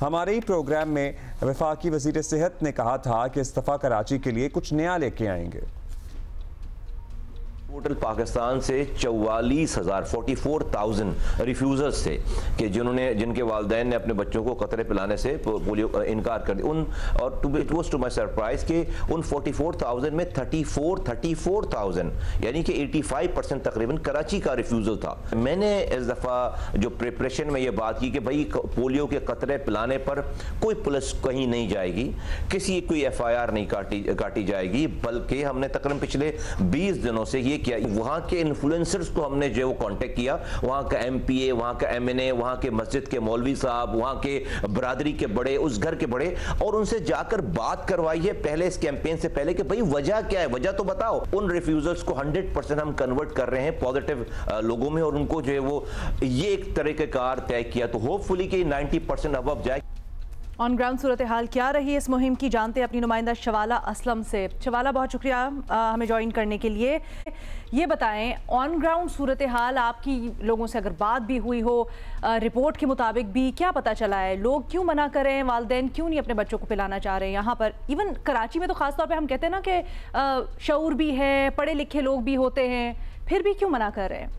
हमारे ही प्रोग्राम में वफाकी वज़ीर सेहत ने कहा था कि इस दफ़ा कराची के लिए कुछ नया लेके आएंगे। टोटल पाकिस्तान से 44,000 रिफ्यूज़र्स थे कि जिनके वालिदैन ने अपने बच्चों को कतरे पिलाने से पोलियो इनकार कर दिया। और it was to my surprise कि उन 44,000 में 34,000 यानी कि 85% तकरीबन कराची का रिफ्यूज़ल था। मैंने इस दफ़ा जो प्रिपरेशन में ये बात की कि भाई पोलियो के कतरे पिलाने पर कोई पुलिस कहीं नहीं जाएगी, कोई FIR नहीं काटी जाएगी, बल्कि हमने तकरीबन पिछले 20 दिनों से ये किया। वहाँ के इन्फ्लुएंसर्स को हमने जो कांटेक्ट किया, वहाँ का MPA, वहाँ का MNA, वहाँ के मस्जिद के मौलवी साहब, वहाँ के बरादरी के बड़े, उस घर के बड़े, और उनसे जाकर बात करवाई है पहले इस कैंपेन से पहले कि भाई वजह क्या है, वजह तो बताओ। उन रिफ्यूजर्स को 100% हम कन्वर्ट कर रहे हैं पॉजिटिव लोगों में, और उनको जो है वो ये एक तरीक़ेकार तय किया, तो होपफुली कि 90% अब जाए। ऑन ग्राउंड सूरत हाल क्या रही है इस मुहिम की, जानते हैं अपनी नुमाइंदा शवाला असलम से। शवाला, बहुत शुक्रिया हमें ज्वाइन करने के लिए। ये बताएं, ऑन ग्राउंड सूरत हाल आपकी लोगों से अगर बात भी हुई हो, रिपोर्ट के मुताबिक भी क्या पता चला है? लोग क्यों मना कर रहे हैं, वालिदैन क्यों नहीं अपने बच्चों को पिलाना चाह रहे हैं? यहाँ पर इवन कराची में तो खास तौर पे हम कहते हैं ना कि शऊर भी है, पढ़े लिखे लोग भी होते हैं, फिर भी क्यों मना कर रहे हैं?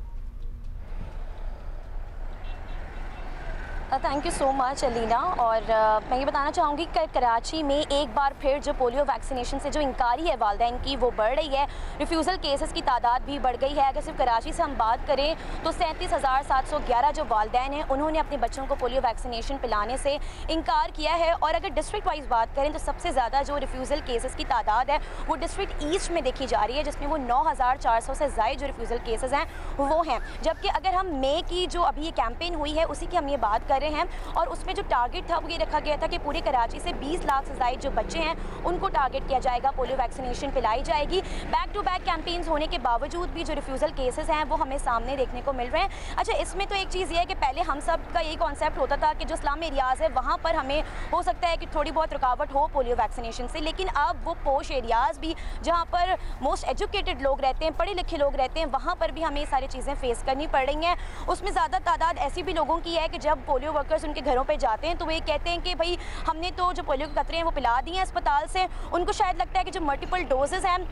Thank you so much Alina. और मैं ये बताना चाहूँगी कि कराची में एक बार फिर जो पोलियो वैक्सीनेशन से जो इंकारी है वालिदैन की, वो बढ़ रही है। रिफ्यूज़ल केसेस की तादाद भी बढ़ गई है। अगर सिर्फ कराची से हम बात करें तो 37,711 जो वालिदैन हैं उन्होंने अपने बच्चों को पोलियो वैक्सीनेशन पिलाने से इनकार किया है। और अगर डिस्ट्रिक्ट वाइज बात करें तो सबसे ज़्यादा जो रिफ्यूज़ल केसेस की तादाद है वो डिस्ट्रिक्ट ईस्ट में देखी जा रही है, जिसमें वो 9,400 से ज़ायद जो रिफ्यूज़ल केसेस हैं वो हैं। जबकि अगर हम मई की जो अभी ये कैंपेन हुई है उसी की हम ये बात कर रहे हैं, और उसमें जो टारगेट था वो ये रखा गया था कि पूरे कराची से 20 लाख से ज़ायद जो बच्चे हैं उनको टारगेट किया जाएगा, पोलियो वैक्सीनेशन पिलाई जाएगी। बैक टू बैक कैंपेन्स होने के बावजूद भी जो रिफ्यूज़ल केसेस हैं वो हमें सामने देखने को मिल रहे हैं। अच्छा, इसमें तो एक चीज़ ये है कि पहले हम सब का यही कॉन्सेप्ट होता था कि जो इस्लामी एरियाज़ है वहाँ पर हमें हो सकता है कि थोड़ी बहुत रुकावट हो पोलियो वैक्सीनेशन से, लेकिन अब वो पोश एरियाज़ भी जहाँ पर मोस्ट एजुकेटेड लोग रहते हैं, पढ़े लिखे लोग रहते हैं, वहाँ पर भी हमें ये सारी चीज़ें फेस करनी पड़ रही हैं। उसमें ज़्यादा तादाद ऐसी भी लोगों की है कि जब पोलियो वर्कर्स उनके घरों पे जाते हैं तो वे कहते हैं कि भाई हमने तो जो पोलियो के कतरे हैं वो पिला दिए हैं अस्पताल से। उनको शायद लगता है कि जो मल्टीपल डोजेस हैं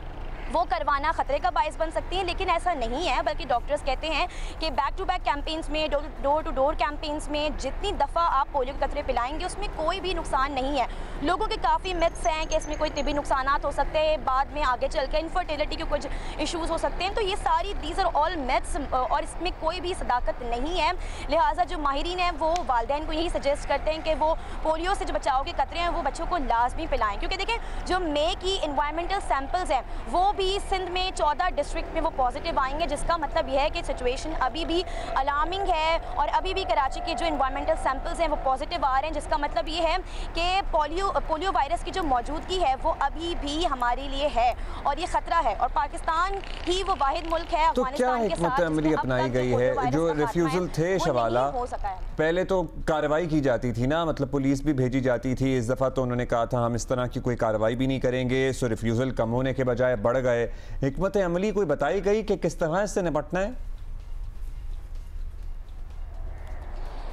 वो करवाना खतरे का बायस बन सकती हैं, लेकिन ऐसा नहीं है। बल्कि डॉक्टर्स कहते हैं कि बैक टू बैक कैंपेन्स में, डोर टू डोर कैंपेन्स में जितनी दफ़ा आप पोलियो के कतरे पिलाएंगे उसमें कोई भी नुकसान नहीं है। लोगों के काफ़ी मिथ्स हैं कि इसमें कोई तिबी नुकसान हो सकते हैं, बाद में आगे चल के इनफर्टिलिटी के कुछ इशूज़ हो सकते हैं, तो ये सारी दीज आर ऑल मिथ्स और इसमें कोई भी सदाकत नहीं है। लिहाजा जो माहिरीन हैं वो वालिदैन को यही सजेस्ट करते हैं कि वो पोलियो से जो बचाव के कतरे हैं वो बच्चों को लाजमी पिलाएँ, क्योंकि देखें जो मई की इन्वायरमेंटल सैंपल्स हैं वो भी सिंध में 14 डिस्ट्रिक्ट में वो पॉजिटिव आएंगे, जिसका मतलब यह है कि सिचुएशन अभी भी अलार्मिंग है। और अभी भी कराची के जो इन्वायरमेंटल सैंपल्स हैं वो पॉजिटिव आ रहे हैं, जिसका मतलब ये है कि पोलियो वायरस की जो मौजूदगी है वो अभी भी हमारे लिए है और ये खतरा है। और पाकिस्तान ही वो वाहिद मुल्क है अफगानिस्तान के साथ अमली अपनाई गई है। जो रिफ्यूजल थे शवाला, पहले तो कार्रवाई की जाती थी ना, मतलब पुलिस भी भेजी जाती थी। इस दफ़ा तो उन्होंने कहा था हम इस तरह की कोई कार्रवाई भी नहीं करेंगे, सो रिफ्यूजल कम होने के बजाय बढ़ गए। हिकमत अमली कोई बताई गई कि किस तरह इससे निपटना है?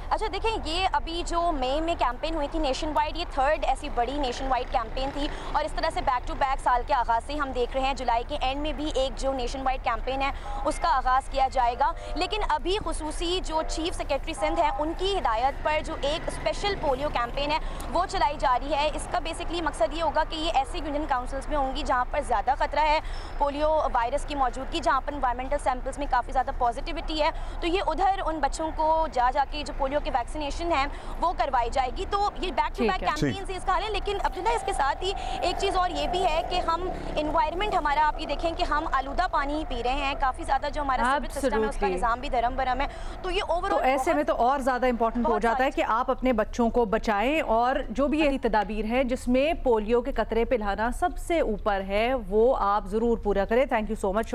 अच्छा देखें, ये अभी जो मई में कैंपेन हुई थी नेशन वाइड, ये थर्ड ऐसी बड़ी नेशन वाइड कैंपेन थी। और इस तरह से बैक टू बैक साल के आगाज़ से हम देख रहे हैं जुलाई के एंड में भी एक जो नेशन वाइड कैंपेन है उसका आगाज़ किया जाएगा। लेकिन अभी खुसूसी जो चीफ सेक्रेटरी सिंध है उनकी हिदायत पर जो एक स्पेशल पोलियो कैंपेन है वो चलाई जा रही है। इसका बेसिकली मकसद ये होगा कि ये ऐसे यूनियन काउंसिल्स में होंगी जहाँ पर ज़्यादा खतरा है पोलियो वायरस की मौजूदगी, जहाँ पर इन्वायरमेंटल सैंपल्स में काफ़ी ज़्यादा पॉजिटिविटी है, तो ये उधर उन बच्चों को जाके जो पोलियो के वैक्सीनेशन है वो करवाई जाएगी। तो ये बैक टू बैक कैंपेन से इसका हाल है। लेकिन अब ना इसके साथ ही एक चीज़ और ये भी है कि हम इन्वायरमेंट हमारा, आप ये देखें कि हम आलूदा पानी ही पी रहे हैं, काफ़ी ज़्यादा जो हमारा सिस्टम है उसका निज़ाम भी धर्म भरम है। तो ये ओवरऑल तो ऐसे में तो और ज़्यादा इंपॉर्टेंट हो जाता है कि आप अपने बच्चों को बचाएं, और जो भी ऐसी तदाबीर है जिसमें पोलियो के कतरे पिलाना सबसे ऊपर है वो आप ज़रूर पूरा करें। थैंक यू सो मच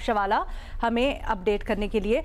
शवाला हमें अपडेट करने के लिए।